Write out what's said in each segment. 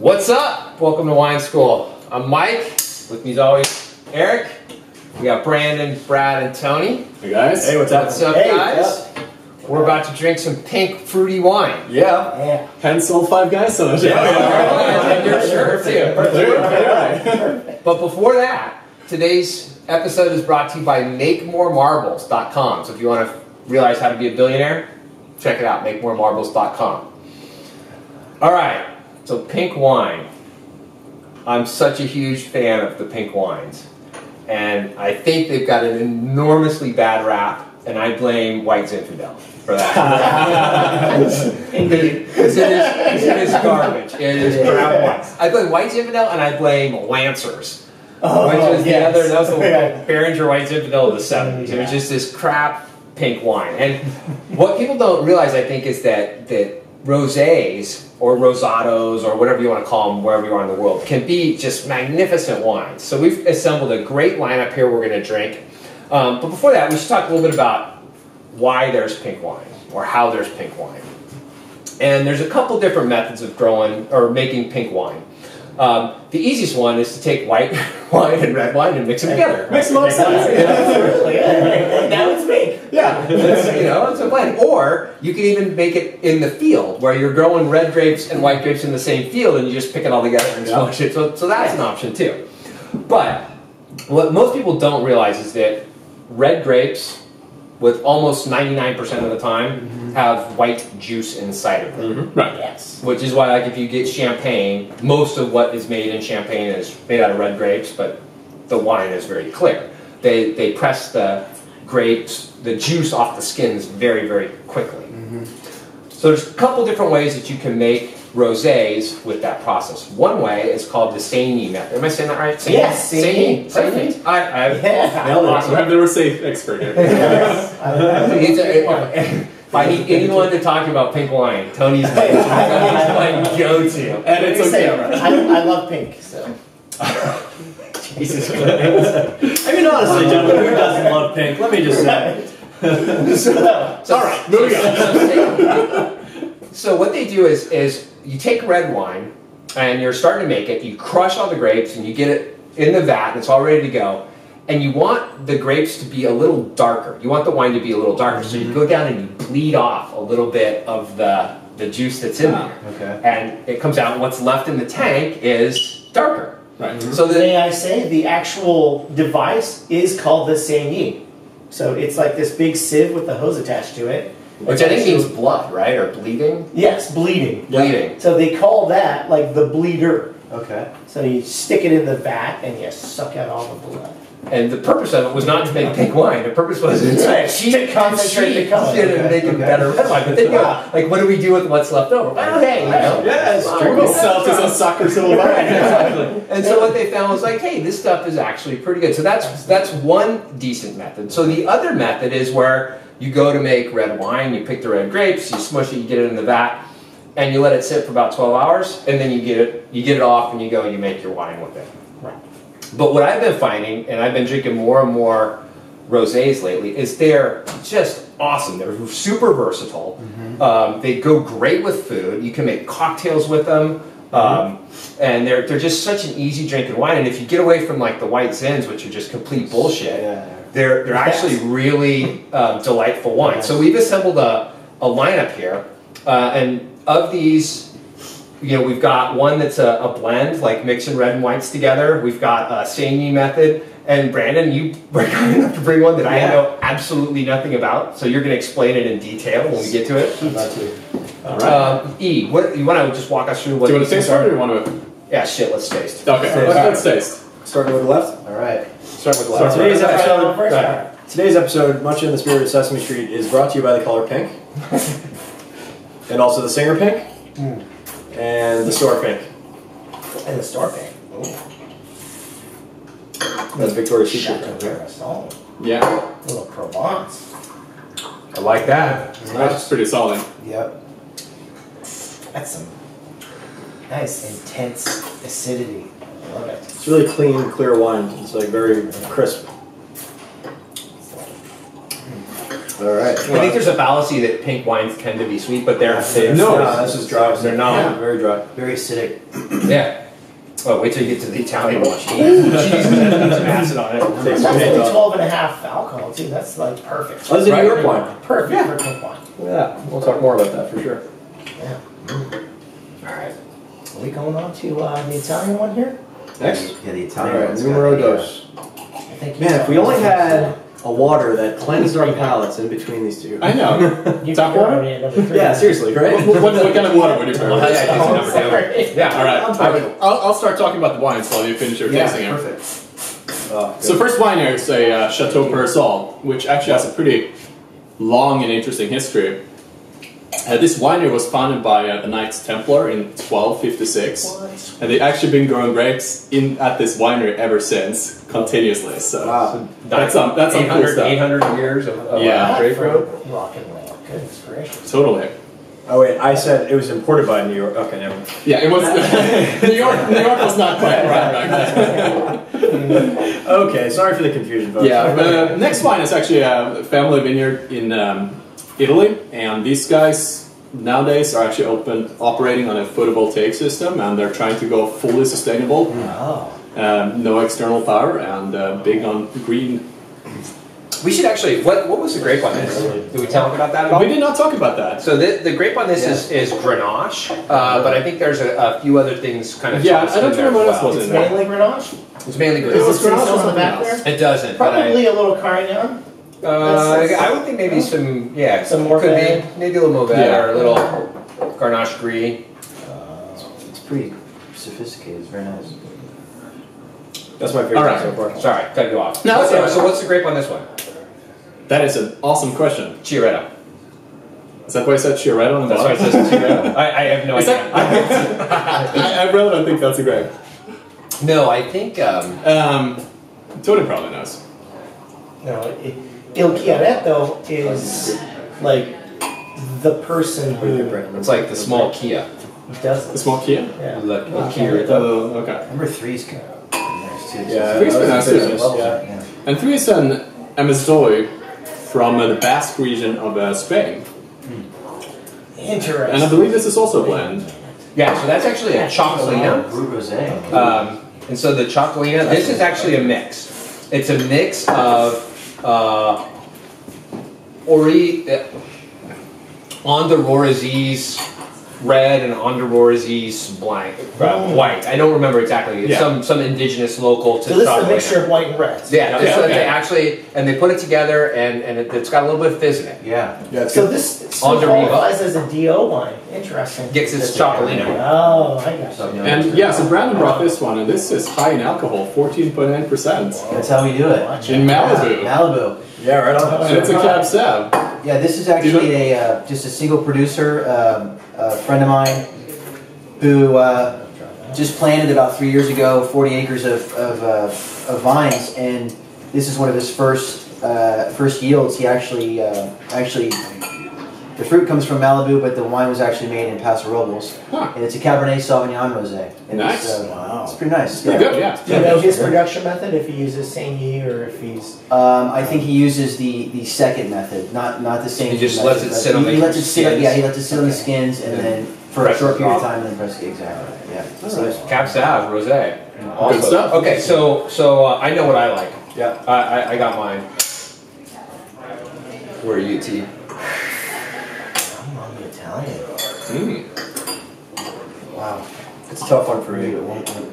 What's up? Welcome to Wine School. I'm Mike. With me as always, Eric. We got Brandon, Brad, and Tony. Hey guys. Hey, what's up? What's up, guys? We're about to drink some pink fruity wine. Yeah. Pencil 5 guys. So And your shirt too. But before that, today's episode is brought to you by MakeMoreMarbles.com. So if you want to realize how to be a billionaire, check it out, MakeMoreMarbles.com. All right, so pink wine. I'm such a huge fan of the pink wines. And I think they've got an enormously bad rap, and I blame White Zinfandel for that. Indeed. Because it is garbage. It is crap wine. I blame White Zinfandel, and I blame Lancers. Which was the other, that was the Behringer White Zinfandel of the 70s. It was just this crap pink wine. And what people don't realize, I think, is that rosés or rosados or whatever you want to call them wherever you are in the world can be just magnificent wines. So we've assembled a great lineup here we're going to drink. But before that, we should talk a little bit about why there's pink wine or how there's pink wine. And there's a couple different methods of growing or making pink wine. The easiest one is to take white wine and red wine and mix them together. Makes a lot of sense. Now it's pink. Yeah, it's a blend. Or you can even make it in the field where you're growing red grapes and white grapes in the same field and you just pick it all together and smash it. So that's an option too. But what most people don't realize is that red grapes, with almost 99% of the time, have white juice inside of them. Right. Yes. Which is why, like, if you get champagne, most of what is made in champagne is made out of red grapes, but the wine is very clear. They press the grapes, the juice off the skins very, very quickly. So there's a couple different ways that you can make rosés with that process. One way is called the saignee method. Am I saying that right? Saignee? Yes, saignee. Saignee. Nailed it. I'm the rosé expert here. If I need anyone to talk about pink wine, Tony's my go-to. And it's okay. I love pink, so. Jesus Christ. I mean, honestly, gentlemen, who doesn't love pink? Let me just say. All right, moving on. So what they do is you take red wine and you're starting to make it. You crush all the grapes and you get it in the vat and it's all ready to go. And you want the grapes to be a little darker. You want the wine to be a little darker. So you go down and you bleed off a little bit of the juice that's in there. Okay. And it comes out and what's left in the tank is darker. Right. So May I say, the actual device is called the saignee. So it's like this big sieve with the hose attached to it. which I think means blood, right? Or bleeding? Yes, bleeding. Bleeding. So they call that like the bleeder. Okay. So you stick it in the vat and you suck out all the blood. And the purpose of it was not to make pink wine. The purpose was to concentrate the color. and make it better red wine. But then, like, what do we do with what's left over? Well, hey, Yes, drink yourself to some soccer silver wine. Exactly. And so what they found was like, hey, this stuff is actually pretty good. So that's one decent method. So the other method is where you go to make red wine, you pick the red grapes, you smush it, you get it in the vat, and you let it sit for about 12 hours, and then you get it off, and you go and you make your wine with it. Right. But what I've been finding, and I've been drinking more and more rosés lately, is they're just awesome. They're super versatile. They go great with food. You can make cocktails with them. And they're just such an easy drinking wine. And if you get away from like the white zins, which are just complete bullshit, they're actually really delightful wines. So we've assembled a lineup here, and of these, we've got one that's a blend, like mixing red and whites together. We've got a saignee method. And Brandon, you were kind enough to bring one that I know absolutely nothing about. So you're going to explain it in detail when we get to it. All right. E, you want to just walk us through what Do you want to taste it or do you want to? Yeah, shit, let's taste. Okay, let's taste. Starting with the left? All right. Start with the left. Today's episode, much in the spirit of Sesame Street, is brought to you by the color pink. And also the singer pink. And the store pink. And the store pink. That's Victoria's Chateau Secret. Peyrassol. Yeah. A little Provence. I like that. That's pretty solid. Yep. That's some nice, intense acidity. I love it. It's really clean, clear wine. It's like very crisp. All right. I think there's a fallacy that pink wines tend to be sweet, but they're No, this is dry. They're not. Yeah, very dry. Very acidic. Yeah. Oh, wait till you get to the Italian one. Jeez, some acid on it. That's only 12.5 alcohol too. That's like perfect. Oh, this is a New York wine. Perfect for pink wine. Yeah, we'll talk more about that for sure. Yeah. All right. Are we going on to the Italian one here? Next. Yeah, the All Italian right, one's numero got the, dos. I think Man, if we only had a water that cleansed our palates in between these two. I know. Tap water? Yeah, seriously, right? What kind of water would you Well, prefer? yeah, I think it's number two. Yeah. All right. I'll start talking about the wines while you finish your tasting here. perfect. Oh, So first wine here is a Chateau Peyrassol, which actually has a pretty long and interesting history. This winery was founded by the Knights Templar in 1256, and they've actually been growing grapes at this winery ever since, continuously. So wow. that's some cool 800, stuff. 800 years of Yeah. grape growth. Rock and roll. Goodness gracious. Totally. Oh wait, I said it was imported by New York. Okay, never mind. Yeah, it was. New York was not quite right back then. Okay, sorry for the confusion, folks. Yeah, the next wine is actually a family vineyard in Italy, and these guys nowadays are actually operating on a photovoltaic system, and they're trying to go fully sustainable. Oh. No external power, and big on green. We should actually. What was the grape on this? Did we talk about that at all? We did not talk about that. So the grape on this is Grenache, but I think there's a few other things kind of. Yeah, tossed I don't in there remember as what else well. was It's in there. mainly Grenache? It's mainly Is Grenache. this Grenache or on the back something else? there? It doesn't. But Probably a little Carignan. I would think maybe some Some could Mourvèdre. be maybe a little Mourvèdre Yeah. or a little Grenache Gris. It's pretty sophisticated. It's very nice. That's my favorite All right. so far. Sorry, cut you off. No, it's all right. So what's the grape on this one? That is an awesome question. Chiaretto. Is that why I said Chiaretto on the That's why it bottom? says Chiaretto. I have no Is idea. I really don't think that's a grape. No, I think. Tony probably knows. No, Il Chiaretto is like the person who It's like the small Kia. does The this. small Kia? Yeah. Look, Oh, Chiaretto. Oh, okay. Number 3's kind of nice too. Yeah, Three's been nice too. Yeah. And 3 is an Ameztoi from the Basque region of Spain. Interesting. And I believe this is also a blend. Yeah, so that's actually a Txakolina. Brut Rosé. And so the Txakolina, this is actually a mix. It's a mix of Anderoresis red and Anderoresis white. I don't remember exactly. It's Yeah. some indigenous local to So this is a Txakolina. mixture of white and red. Yeah, Yeah, so okay. they actually, and they put it together, and it's got a little bit of fizz in it. Yeah. Yeah, it's So good. this still Andariva. qualifies as a DO wine. Interesting. Gets its Txakolina. Oh, I got So, you. you know, And yeah, so Brandon brought this one, and this is high in alcohol, 14.9%. that's how we do it. In Malibu. Malibu. Yeah, right on. And it's a Cab Sav. Yeah, this is actually just a single producer, a friend of mine, who just planted about 3 years ago 40 acres of vines, and this is one of his first yields. He actually the fruit comes from Malibu, but the wine was actually made in Paso Robles, Huh. and it's a Cabernet Sauvignon rosé. And Nice. It's pretty nice. Pretty good, yeah. Do you know his production method? If he uses saignee or if he's I think he uses the second method, not the same. He just method, lets it but sit on he the lets it sit. skins. Yeah, he lets it sit on the Okay. skins and then for a Press short it period of off. time and then press it. Exactly. Yeah. Cab Sav, Rosé. Good stuff. Okay, so I know what I like. Yeah. I got mine. Where are you, T? I'm on the Italian. Wow. It's a tough one for me.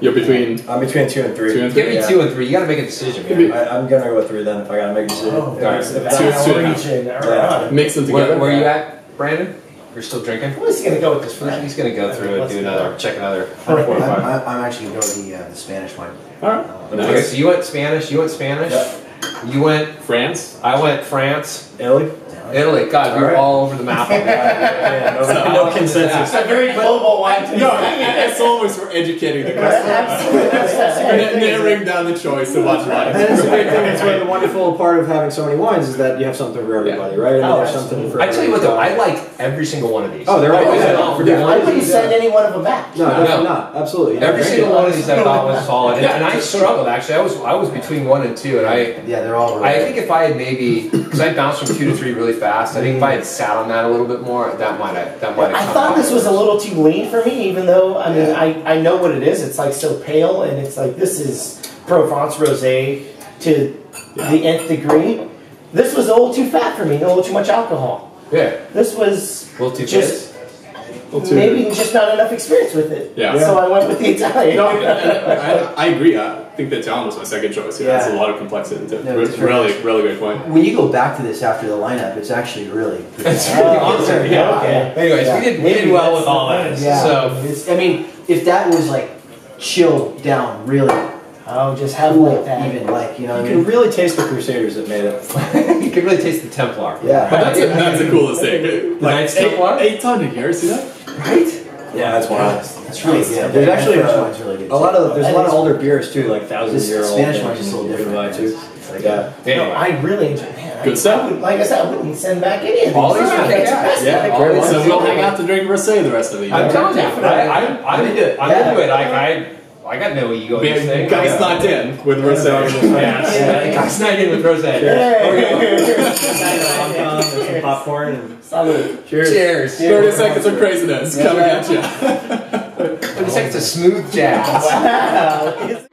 You're between I'm between 2 and 3. 2 and Give 3. me Yeah. 2 and 3. You got to make a decision, Give me- man. I'm gonna go with 3 then if I gotta make a decision. Oh, Alright, the two and Val a half. region. All right. Mix them together. Where are you at, Brandon? You're still drinking? What is he gonna go with this for? He's gonna go through and do another, check another. All right. 4 or 5. I'm actually going to go with the Spanish one. Alright. Okay, Nice. so you went Spanish. You went Spanish. Yep. You went. France. I went France. Italy? Italy. God, we were Alright. all over the map. on that. Yeah, no consensus. It's a very global wine tasting. No, as always, we're educating the customer. Absolutely. Narrowing down the choice to watch And wine. that's the great thing. That's why the wonderful part of having so many wines is that you have something for everybody, right? And Oh, there's something for I tell you what, though, I everybody. like every single one of these. Oh, they're all Yeah. good. For Yeah. different Why would you reasons, send yeah. any one of them back? No, definitely No. not. Absolutely. Every Drink single it. one of these I thought was solid, and I struggled actually. I was between 1 and 2, and I Yeah, they're all really I good. think if I had maybe, because I bounced from 2 to 3 really fast, I think if I had sat on that a little bit more, that might have I thought this was a little too lean for me, even though, I mean, I know what it is. It's like so pale, and it's like, this is Provence rosé to the nth degree. This was a little too fat for me, a little too much alcohol. Yeah. This was A little too just fizz. maybe just not enough experience with it. Yeah. So I went with the Italian. No, I agree. I think the Italian was my second choice. It has a lot of complexity to it. No, it's Really great point. When you go back to this after the lineup, it's actually really pretty It's good. really awesome. Yeah, okay. Anyways, Yeah. we did Maybe well that's with all the that. thing. Yeah. So I mean, if that was like chilled down really Oh, just have cool, like that. even like, you know You what I can mean? really taste the Crusaders that made it. you can really taste the Templar. Yeah. That's the coolest thing. Knights Templar? 8 ton of year, see that? Right? Yeah, that's wild. That's really good. There's actually French wine's really good. a lot of there's a lot of That is- older beers too, like 1,000-year-old. Spanish wine's just a little different. Rye, too. It's like, Yeah. No, Anyway. I really enjoy it. Good stuff. Like I said, I wouldn't send back any of these. All these are Fantastic. fantastic. Yeah, All great these wines. So are we'll great. hang out to drink rosé the rest of the year. I'm telling you, I'm into it. I'm Yeah. into it. I got no ego in this thing. Guys not in with rosé. Yeah. Guys night in with rosé. Some popcorn and Salud. Cheers. 30 seconds of craziness coming at you. 30 seconds of smooth jazz. Wow.